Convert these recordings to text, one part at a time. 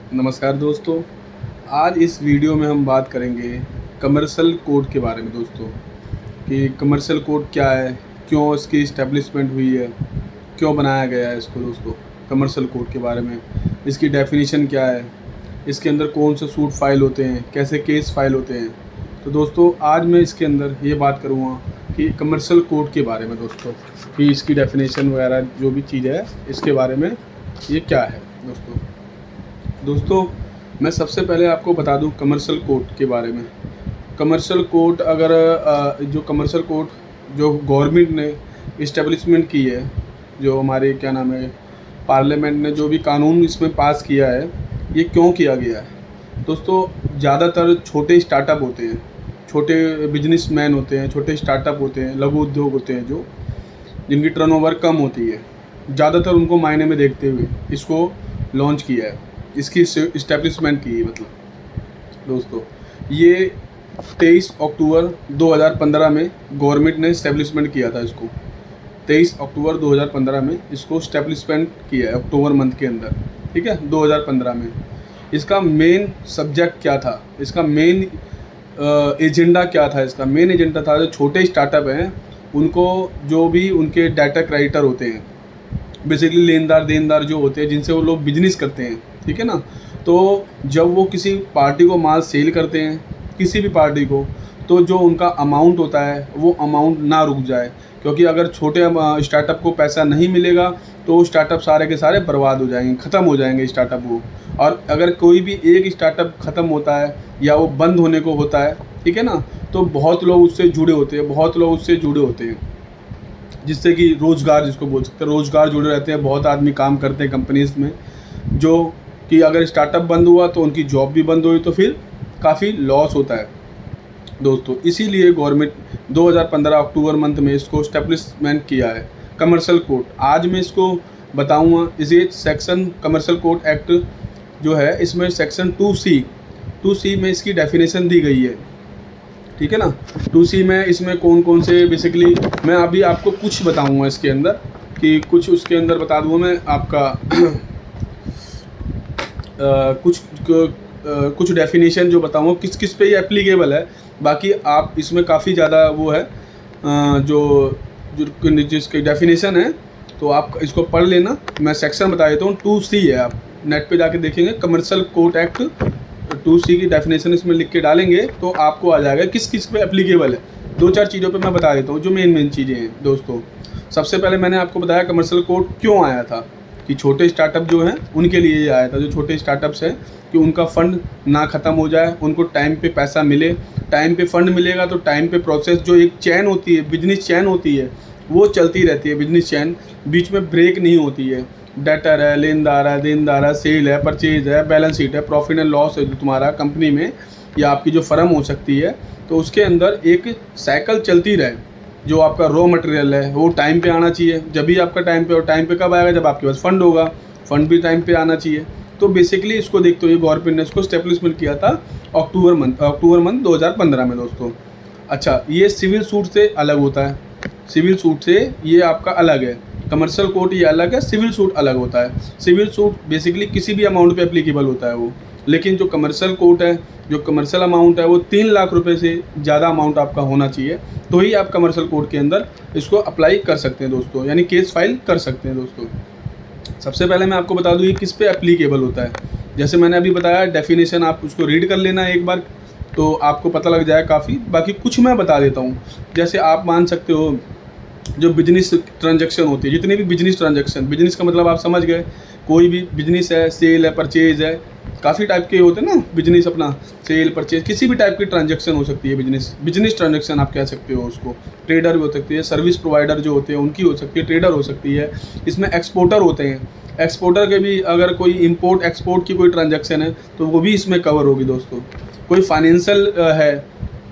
नमस्कार दोस्तों। आज इस वीडियो में हम बात करेंगे कमर्शियल कोड के बारे में दोस्तों, कि कमर्शियल कोड क्या है, क्यों इसकी इस्टेब्लिशमेंट हुई है, क्यों बनाया गया है इसको दोस्तों। कमर्शियल कोड के बारे में, इसकी डेफिनेशन क्या है, इसके अंदर कौन से सूट फाइल होते हैं, कैसे केस फाइल होते हैं। तो दोस्तों आज मैं इसके अंदर ये बात करूँगा कि कमर्शियल कोड के बारे में दोस्तों, कि इसकी डेफिनेशन वगैरह जो भी चीज़ है इसके बारे में ये क्या है दोस्तों। मैं सबसे पहले आपको बता दूं कमर्शियल कोड के बारे में। कमर्शियल कोड अगर जो कमर्शियल कोड जो गवर्नमेंट ने इस्टेब्लिशमेंट की है, जो हमारे क्या नाम है पार्लियामेंट ने जो भी कानून इसमें पास किया है, ये क्यों किया गया है दोस्तों। ज़्यादातर छोटे स्टार्टअप होते हैं, छोटे बिजनेसमैन होते हैं, छोटे स्टार्टअप होते हैं, लघु उद्योग होते हैं, जो जिनकी टर्नओवर कम होती है, ज़्यादातर उनको मायने में देखते हुए इसको लॉन्च किया है, इसकी इस्टेब्लिशमेंट की। मतलब दोस्तों ये 23 अक्टूबर 2015 में गवर्नमेंट ने इस्टेब्लिशमेंट किया था इसको। 23 अक्टूबर 2015 में इसको इस्टेब्लिशमेंट किया है, अक्टूबर मंथ के अंदर, ठीक है, 2015 में। इसका मेन सब्जेक्ट क्या था, इसका मेन एजेंडा क्या था। इसका मेन एजेंडा था जो छोटे स्टार्टअप हैं उनको, जो भी उनके डाटा क्रेडिटर होते हैं, बेसिकली लेनदार देनदार जो होते हैं जिनसे वो लोग बिजनेस करते हैं, ठीक है ना। तो जब वो किसी पार्टी को माल सेल करते हैं, किसी भी पार्टी को, तो जो उनका अमाउंट होता है वो अमाउंट ना रुक जाए, क्योंकि अगर छोटे स्टार्टअप को पैसा नहीं मिलेगा तो स्टार्टअप सारे के सारे बर्बाद हो जाएंगे, ख़त्म हो जाएंगे स्टार्टअप वो। और अगर कोई भी एक स्टार्टअप ख़त्म होता है या वो बंद होने को होता है, ठीक है ना, तो बहुत लोग उससे जुड़े होते हैं, बहुत लोग उससे जुड़े होते हैं, जिससे कि रोज़गार जिसको बोल सकते हैं, रोज़गार जुड़े रहते हैं। बहुत आदमी काम करते हैं कंपनीज़ में, जो कि अगर स्टार्टअप बंद हुआ तो उनकी जॉब भी बंद हुई तो फिर काफ़ी लॉस होता है दोस्तों। इसीलिए गवर्नमेंट 2015 अक्टूबर मंथ में इसको स्टेब्लिशमेंट किया है कमर्शियल कोड। आज मैं इसको बताऊंगा। इसे सेक्शन कमर्शियल कोड एक्ट जो है, इसमें सेक्शन 2C में इसकी डेफिनेशन दी गई है, ठीक है ना। 2C में इसमें कौन कौन से, बेसिकली मैं अभी आपको कुछ बताऊंगा इसके अंदर, कि कुछ उसके अंदर बता दूंगा मैं आपका कुछ डेफिनेशन जो बताऊंगा किस किस पे ये एप्लीकेबल है। बाकी आप इसमें काफ़ी ज़्यादा वो है जो जो जिसकी डेफिनेशन है, तो आप इसको पढ़ लेना। मैं सेक्शन बता देता हूँ। 2C है, आप नेट पे जाके देखेंगे कमर्शियल कोड एक्ट 2C की डेफिनेशन इसमें लिख के डालेंगे तो आपको आ जाएगा किस किस पे एप्लीकेबल है। दो चार चीज़ों पे मैं बता देता हूँ जो मेन चीज़ें हैं दोस्तों। सबसे पहले मैंने आपको बताया कमर्शियल कोड क्यों आया था, कि छोटे स्टार्टअप जो हैं उनके लिए ये आया था। जो छोटे स्टार्टअप्स हैं कि उनका फ़ंड ना ख़त्म हो जाए, उनको टाइम पे पैसा मिले, टाइम पे फ़ंड मिलेगा तो टाइम पे प्रोसेस, जो एक चैन होती है, बिजनेस चैन होती है, वो चलती रहती है। बिजनेस चैन बीच में ब्रेक नहीं होती है। डेटर है, लेनदार है, देनदार है, सेल है, परचेज है, बैलेंस शीट है, प्रॉफिट एंड लॉस है जो तुम्हारा कंपनी में या आपकी जो फर्म हो सकती है, तो उसके अंदर एक साइकिल चलती रहे। जो आपका रॉ मटेरियल है वो टाइम पे आना चाहिए, जब भी आपका टाइम पे, और टाइम पे कब आएगा, जब आपके पास फंड होगा, फंड भी टाइम पे आना चाहिए। तो बेसिकली इसको देखते हुए गवर्नमेंट ने इसको स्टेब्लिशमेंट किया था अक्टूबर मंथ 2015 में दोस्तों। अच्छा, ये सिविल सूट से अलग होता है, सिविल सूट से ये आपका अलग है। कमर्शियल कोड ये अलग है, सिविल सूट अलग होता है। सिविल सूट बेसिकली किसी भी अमाउंट पे एप्लीकेबल होता है वो, लेकिन जो कमर्शियल कोड है, जो कमर्शियल अमाउंट है वो 3 लाख रुपए से ज़्यादा अमाउंट आपका होना चाहिए, तो ही आप कमर्शियल कोड के अंदर इसको अप्लाई कर सकते हैं दोस्तों, यानी केस फाइल कर सकते हैं दोस्तों। सबसे पहले मैं आपको बता दूँ ये किस पे एप्लीकेबल होता है। जैसे मैंने अभी बताया डेफिनेशन, आप उसको रीड कर लेना एक बार तो आपको पता लग जाए काफ़ी। बाकी कुछ मैं बता देता हूँ। जैसे आप मान सकते हो जो बिजनेस ट्रांजैक्शन होती है, जितने भी बिजनेस ट्रांजैक्शन, बिजनेस का मतलब आप समझ गए, कोई भी बिजनेस है, सेल है, परचेज है, काफ़ी टाइप के होते हैं ना बिजनेस, अपना सेल परचेज, किसी भी टाइप की ट्रांजैक्शन हो सकती है। बिजनेस ट्रांजैक्शन आप कह सकते हो उसको। ट्रेडर भी हो सकती है, सर्विस प्रोवाइडर जो होते हैं उनकी हो सकती है, ट्रेडर हो सकती है। इसमें एक्सपोर्टर होते हैं, एक्सपोर्टर के भी अगर कोई इंपोर्ट एक्सपोर्ट की कोई ट्रांजैक्शन है तो वो भी इसमें कवर होगी दोस्तों। कोई फाइनेंशियल है,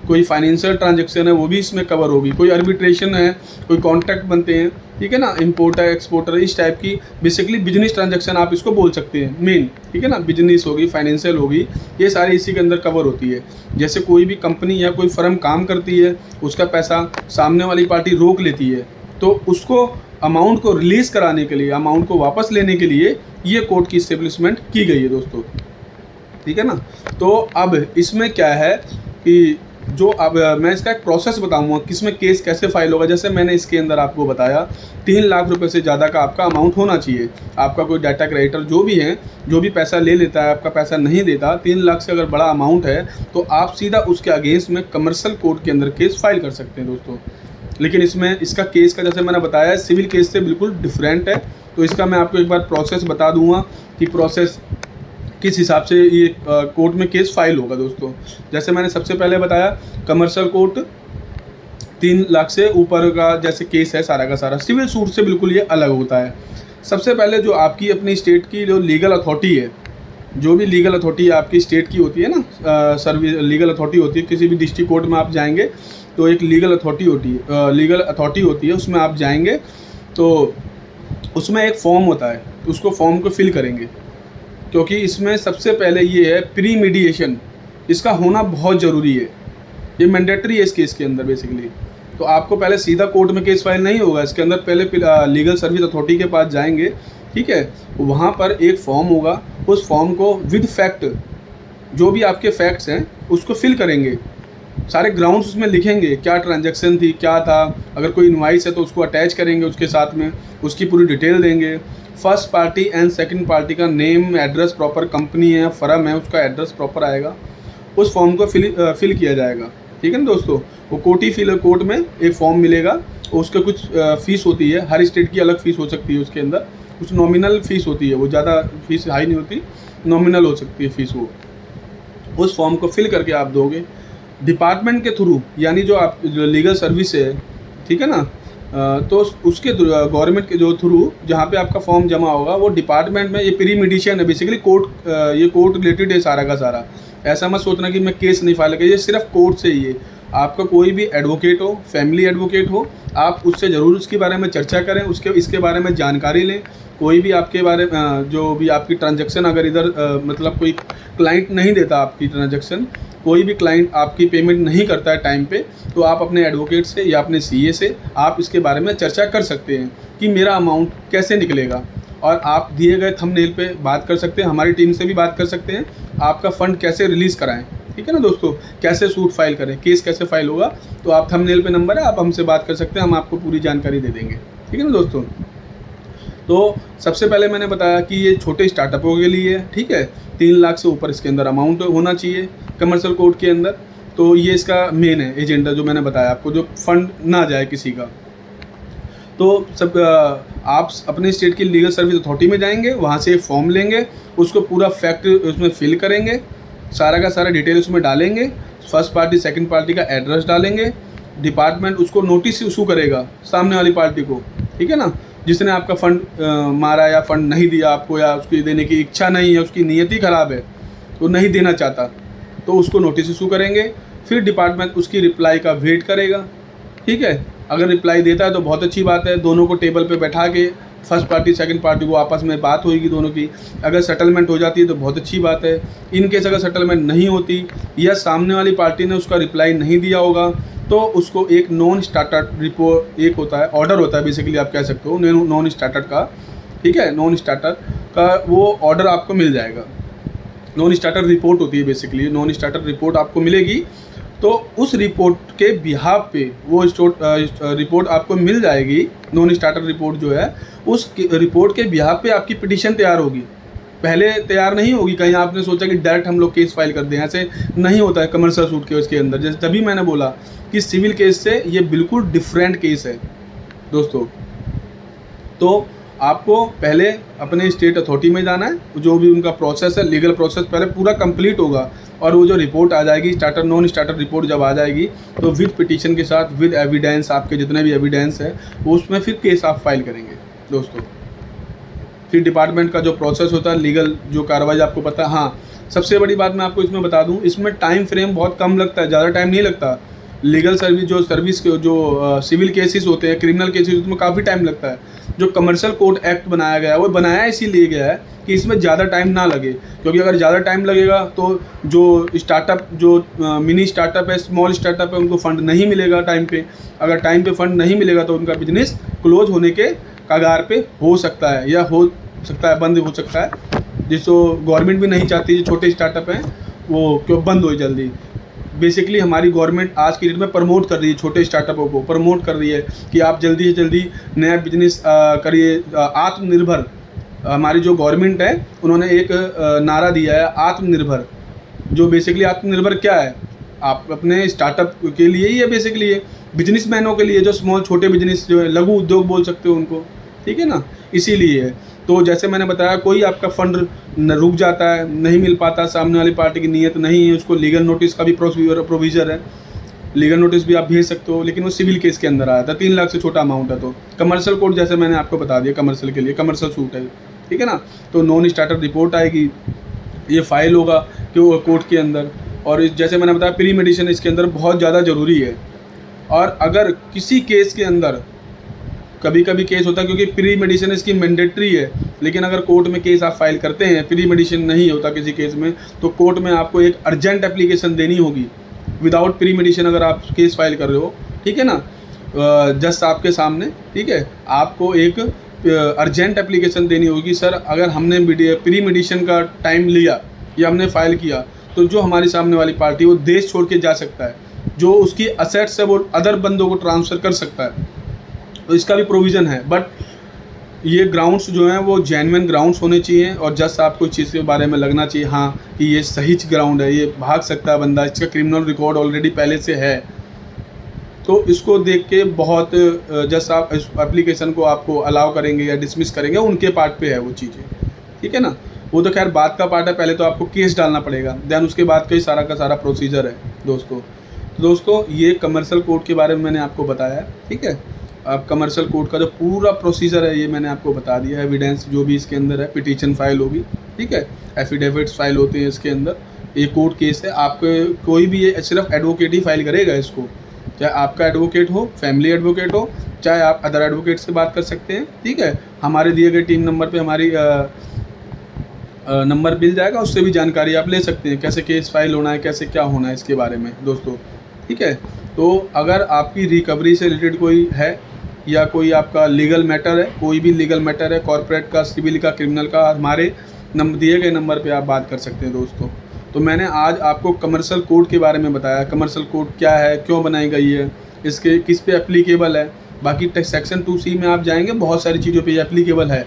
कोई फाइनेंशियल ट्रांजैक्शन है, वो भी इसमें कवर होगी। कोई आर्बिट्रेशन है, कोई कॉन्ट्रैक्ट बनते हैं, ठीक है ना, इंपोर्टर एक्सपोर्टर, इस टाइप की बेसिकली बिजनेस ट्रांजैक्शन आप इसको बोल सकते हैं मेन, ठीक है ना। बिजनेस होगी, फाइनेंशियल होगी, ये सारी इसी के अंदर कवर होती है। जैसे कोई भी कंपनी या कोई फर्म काम करती है, उसका पैसा सामने वाली पार्टी रोक लेती है, तो उसको अमाउंट को रिलीज़ कराने के लिए, अमाउंट को वापस लेने के लिए ये कोड की इस्टेब्लिशमेंट की गई है दोस्तों। ठीक है ना। तो अब इसमें क्या है कि जो अब मैं इसका एक प्रोसेस बताऊंगा कि इसमें केस कैसे फाइल होगा। जैसे मैंने इसके अंदर आपको बताया 3 लाख रुपए से ज़्यादा का आपका अमाउंट होना चाहिए। आपका कोई डाटा क्रेडिटर जो भी है, जो भी पैसा ले लेता है, आपका पैसा नहीं देता, 3 लाख से अगर बड़ा अमाउंट है तो आप सीधा उसके अगेंस्ट में कमर्शियल कोर्ट के अंदर केस फाइल कर सकते हैं दोस्तों। लेकिन इसमें इसका केस का जैसे मैंने बताया सिविल केस से बिल्कुल डिफरेंट है। तो इसका मैं आपको एक बार प्रोसेस बता दूंगा कि प्रोसेस किस हिसाब से ये कोर्ट में केस फाइल होगा दोस्तों। जैसे मैंने सबसे पहले बताया कमर्शियल कोर्ट 3 लाख से ऊपर का जैसे केस है सारा का सारा, सिविल सूट से बिल्कुल ये अलग होता है। सबसे पहले जो आपकी अपनी स्टेट की जो लीगल अथॉरिटी है, जो भी लीगल अथॉरिटी आपकी स्टेट की होती है ना, सर्विस लीगल अथॉरिटी होती है, किसी भी डिस्ट्रिक्ट कोर्ट में आप जाएंगे तो एक लीगल अथॉरिटी होती है, उसमें आप जाएंगे तो उसमें एक फॉर्म होता है, उसको फॉर्म को फिल करेंगे। क्योंकि इसमें सबसे पहले ये है प्री मीडिएशन, इसका होना बहुत ज़रूरी है, ये मैंडेटरी है इस केस के अंदर बेसिकली। तो आपको पहले सीधा कोर्ट में केस फाइल नहीं होगा, इसके अंदर पहले लीगल सर्विस अथॉरिटी के पास जाएंगे, ठीक है। वहाँ पर एक फॉर्म होगा, उस फॉर्म को विद फैक्ट, जो भी आपके फैक्ट्स हैं उसको फिल करेंगे, सारे ग्राउंड्स उसमें लिखेंगे, क्या ट्रांजैक्शन थी, क्या था, अगर कोई इनवाइस है तो उसको अटैच करेंगे उसके साथ में, उसकी पूरी डिटेल देंगे। First party and second party का नेम, एड्रेस, प्रॉपर कंपनी है, फर्म है, उसका एड्रेस प्रॉपर आएगा, उस फॉर्म को फिल किया जाएगा, ठीक है ना दोस्तों। वो कोर्ट में एक फॉर्म मिलेगा, उसका कुछ फ़ीस होती है, हर स्टेट की अलग फ़ीस हो सकती है, उसके अंदर कुछ नॉमिनल फ़ीस होती है, वो ज़्यादा फीस हाई नहीं होती, नॉमिनल हो सकती है फ़ीस। वो उस फॉर्म को फिल करके आप दोगे डिपार्टमेंट के थ्रू, यानी जो आप लीगल सर्विस है, ठीक है ना, तो उसके गवर्नमेंट के जो थ्रू जहाँ पे आपका फॉर्म जमा होगा वो डिपार्टमेंट में, ये प्री मीडिएशन है बेसिकली, ये कोर्ट रिलेटेड है सारा का सारा। ऐसा मत सोचना कि मैं केस नहीं फाइल किया, ये सिर्फ कोर्ट से ही है। आपका कोई भी एडवोकेट हो, फैमिली एडवोकेट हो, आप उससे ज़रूर उसके बारे में चर्चा करें, इसके बारे में जानकारी लें। कोई भी आपके बारे में जो भी आपकी ट्रांजैक्शन अगर इधर मतलब कोई क्लाइंट नहीं देता आपकी ट्रांजैक्शन, कोई भी क्लाइंट आपकी पेमेंट नहीं करता है टाइम पे, तो आप अपने एडवोकेट से या अपने सीए से आप इसके बारे में चर्चा कर सकते हैं कि मेरा अमाउंट कैसे निकलेगा। और आप दिए गए थंबनेल पे बात कर सकते हैं, हमारी टीम से भी बात कर सकते हैं, आपका फ़ंड कैसे रिलीज़ कराएं, ठीक है ना दोस्तों, कैसे सूट फाइल करें, केस कैसे फाइल होगा। तो आप थंबनेल पे नंबर है, आप हमसे बात कर सकते हैं, हम आपको पूरी जानकारी दे देंगे, ठीक है ना दोस्तों। तो सबसे पहले मैंने बताया कि ये छोटे स्टार्टअपों के लिए है, ठीक है, 3 लाख से ऊपर इसके अंदर अमाउंट होना चाहिए कमर्शियल कोर्ट के अंदर। तो ये इसका मेन है एजेंडा जो मैंने बताया आपको, जो फंड ना जाए किसी का। तो सब आप अपने स्टेट की लीगल सर्विस अथॉरिटी में जाएंगे, वहाँ से फॉर्म लेंगे, उसको पूरा फैक्ट उसमें फिल करेंगे, सारा का सारा डिटेल उसमें डालेंगे, फर्स्ट पार्टी सेकंड पार्टी का एड्रेस डालेंगे, डिपार्टमेंट उसको नोटिस इशू करेगा सामने वाली पार्टी को, ठीक है ना, जिसने आपका फ़ंड मारा या फ़ंड नहीं दिया आपको, या उसकी देने की इच्छा नहीं है, उसकी नीयत ही ख़राब है, वो नहीं देना चाहता, तो उसको नोटिस इशू करेंगे। फिर डिपार्टमेंट उसकी रिप्लाई का वेट करेगा, ठीक है। अगर रिप्लाई देता है तो बहुत अच्छी बात है, दोनों को टेबल पे बैठा के फर्स्ट पार्टी सेकंड पार्टी को आपस में बात होगी दोनों की। अगर सेटलमेंट हो जाती है तो बहुत अच्छी बात है। इन केस अगर सेटलमेंट नहीं होती या सामने वाली पार्टी ने उसका रिप्लाई नहीं दिया होगा तो उसको एक नॉन स्टार्टर रिपोर्ट, एक होता है ऑर्डर होता है बेसिकली, आप कह सकते हो नॉन स्टार्टर का, ठीक है, नॉन स्टार्टर का वो ऑर्डर आपको मिल जाएगा। नॉन स्टार्टर रिपोर्ट होती है बेसिकली, नॉन स्टार्टर रिपोर्ट आपको मिलेगी। तो उस रिपोर्ट के बिहाफ पे वो रिपोर्ट आपको मिल जाएगी, नॉन स्टार्टर रिपोर्ट जो है, उस रिपोर्ट के बिहाफ पे आपकी पिटीशन तैयार होगी। पहले तैयार नहीं होगी, कहीं आपने सोचा कि डायरेक्ट हम लोग केस फाइल कर दें, ऐसे नहीं होता है कमर्शियल सूट केस के अंदर। जैसे तभी मैंने बोला कि सिविल केस से ये बिल्कुल डिफरेंट केस है दोस्तों। तो आपको पहले अपने स्टेट अथॉरिटी में जाना है, जो भी उनका प्रोसेस है, लीगल प्रोसेस पहले पूरा कंप्लीट होगा, और वो जो रिपोर्ट आ जाएगी स्टार्टर नॉन स्टार्टर रिपोर्ट जब आ जाएगी तो विद पिटीशन के साथ, विद एविडेंस, आपके जितने भी एविडेंस है उसमें फिर केस आप फाइल करेंगे दोस्तों। फिर डिपार्टमेंट का जो प्रोसेस होता है, लीगल जो कार्रवाई आपको पता है। हाँ, सबसे बड़ी बात मैं आपको इसमें बता दूं, इसमें टाइम फ्रेम बहुत कम लगता है, ज़्यादा टाइम नहीं लगता। लीगल सर्विस के जो सिविल केसेस होते हैं, क्रिमिनल केसेस, उसमें काफ़ी टाइम लगता है। जो कमर्शियल कोर्ट एक्ट बनाया गया है वो बनाया इसीलिए गया है कि इसमें ज़्यादा टाइम ना लगे, क्योंकि अगर ज़्यादा टाइम लगेगा तो जो स्टार्टअप, जो मिनी स्टार्टअप है, स्मॉल स्टार्टअप है, उनको फ़ंड नहीं मिलेगा टाइम पे। अगर टाइम पे फ़ंड नहीं मिलेगा तो उनका बिजनेस क्लोज होने के कगार पे हो सकता है, या हो सकता है बंद हो सकता है। जिसको गवर्नमेंट भी नहीं चाहती जो छोटे स्टार्टअप हैं वो क्यों बंद हो जल्दी। बेसिकली हमारी गवर्नमेंट आज की डेट में प्रमोट कर रही है, छोटे स्टार्टअपों को प्रमोट कर रही है कि आप जल्दी से जल्दी नया बिजनेस करिए, आत्मनिर्भर। हमारी जो गवर्नमेंट है उन्होंने एक नारा दिया है आत्मनिर्भर। जो बेसिकली आत्मनिर्भर क्या है, आप अपने स्टार्टअप के लिए ही है, बेसिकली ये बिजनेसमैनों के लिए, जो स्मॉल छोटे बिजनेस जो है लघु उद्योग बोल सकते हो उनको, ठीक है ना, इसीलिए है। तो जैसे मैंने बताया, कोई आपका फंड रुक जाता है, नहीं मिल पाता, सामने वाली पार्टी की नीयत नहीं है, उसको लीगल नोटिस का भी प्रोविज़र है, लीगल नोटिस भी आप भेज सकते हो, लेकिन वो सिविल केस के अंदर आया था, 3 लाख से छोटा अमाउंट है। तो कमर्शियल कोर्ट जैसे मैंने आपको बता दिया, कमर्शियल के लिए कमर्शियल सूट है, ठीक है ना। तो नॉन स्टार्टर रिपोर्ट आएगी, ये फाइल होगा कि कोर्ट के अंदर, और जैसे मैंने बताया प्री मेडिसिन इसके अंदर बहुत ज़्यादा ज़रूरी है। और अगर किसी केस के अंदर कभी कभी केस होता है, क्योंकि प्री मेडिसिन इसकी मैंडेटरी है, लेकिन अगर कोर्ट में केस आप फाइल करते हैं, प्री मेडिसिन नहीं होता किसी केस में, तो कोर्ट में आपको एक अर्जेंट एप्लीकेशन देनी होगी। विदाउट प्री मेडिसिन अगर आप केस फाइल कर रहे हो, ठीक है ना, जज साहब के सामने, ठीक है, आपको एक अर्जेंट एप्लीकेशन देनी होगी। सर अगर हमने प्री मेडिसिन का टाइम लिया या हमने फाइल किया, तो जो हमारी सामने वाली पार्टी वो देश छोड़ के जा सकता है, जो उसकी असेट्स है वो अदर बंदों को ट्रांसफ़र कर सकता है, तो इसका भी प्रोविज़न है। बट ये ग्राउंड्स जो हैं वो जेन्युइन ग्राउंड्स होने चाहिए, और जज साहब को इस चीज़ के बारे में लगना चाहिए हाँ कि ये सही ग्राउंड है, ये भाग सकता है बंदा, इसका क्रिमिनल रिकॉर्ड ऑलरेडी पहले से है, तो इसको देख के बहुत जज साहब इस एप्लीकेशन को आपको अलाउ करेंगे या डिसमिस करेंगे, उनके पार्ट पे है वो चीज़ें, ठीक है ना। वो तो खैर बात का पार्ट है, पहले तो आपको केस डालना पड़ेगा, देन उसके बाद का सारा प्रोसीजर है दोस्तों। तो दोस्तों ये कमर्शियल कोर्ट के बारे में मैंने आपको बताया, ठीक है। अब कमर्शियल कोर्ट का जो पूरा प्रोसीजर है ये मैंने आपको बता दिया। एविडेंस जो भी इसके अंदर है, पिटीशन फाइल होगी, ठीक है, एफिडेविट्स फाइल होते हैं इसके अंदर। ये कोर्ट केस है, आपके कोई भी ये सिर्फ एडवोकेट ही फाइल करेगा इसको, चाहे आपका एडवोकेट हो, फैमिली एडवोकेट हो, चाहे आप अदर एडवोकेट से बात कर सकते हैं, ठीक है। हमारे दिए गए टीम नंबर पे हमारी नंबर मिल जाएगा, उससे भी जानकारी आप ले सकते हैं, कैसे केस फाइल होना है, कैसे क्या होना है इसके बारे में दोस्तों, ठीक है। तो अगर आपकी रिकवरी से रिलेटेड कोई है या कोई आपका लीगल मैटर है, कोई भी लीगल मैटर है, कॉर्पोरेट का, सिविल का, क्रिमिनल का, हमारे दिए गए नंबर पे आप बात कर सकते हैं दोस्तों। तो मैंने आज आपको कमर्शियल कोड के बारे में बताया, कमर्शियल कोड क्या है, क्यों बनाई गई है, इसके किस पे एप्लीकेबल है। बाकी सेक्शन 2C में आप जाएंगे, बहुत सारी चीज़ों पे एप्लीकेबल है,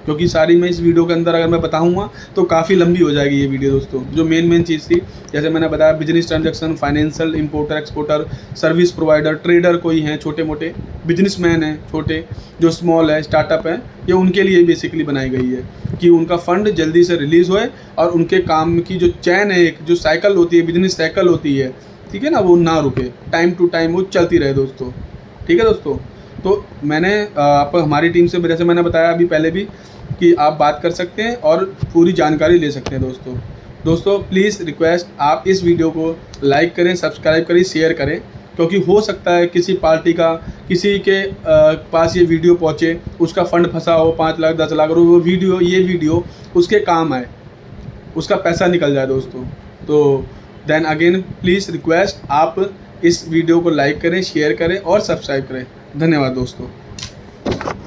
क्योंकि सारी मैं इस वीडियो के अंदर अगर मैं बताऊंगा तो काफ़ी लंबी हो जाएगी ये वीडियो दोस्तों। जो मेन चीज़ थी, जैसे मैंने बताया, business transaction, financial, importer exporter, service provider, trader कोई हैं, छोटे मोटे बिजनेसमैन हैं, छोटे जो स्मॉल है, स्टार्टअप है, ये उनके लिए बेसिकली बनाई गई है कि उनका फ़ंड जल्दी से रिलीज़ होए और उनके काम की जो चैन है, एक जो साइकिल होती है, बिजनेस साइकिल होती है, ठीक है ना, वो ना रुके, टाइम टू टाइम वो चलती रहे दोस्तों, ठीक है दोस्तों। तो मैंने आप हमारी टीम से, जैसे मैंने बताया अभी पहले भी, कि आप बात कर सकते हैं और पूरी जानकारी ले सकते हैं दोस्तों। प्लीज़ रिक्वेस्ट, आप इस वीडियो को लाइक करें, सब्सक्राइब करें, शेयर करें, क्योंकि हो सकता है किसी पार्टी का, किसी के पास ये वीडियो पहुँचे, उसका फ़ंड फंसा हो 5 लाख 10 लाख, और वो ये वीडियो उसके काम आए, उसका पैसा निकल जाए दोस्तों। तो देन अगेन प्लीज़ रिक्वेस्ट, आप इस वीडियो को लाइक करें, शेयर करें और सब्सक्राइब करें। धन्यवाद दोस्तों।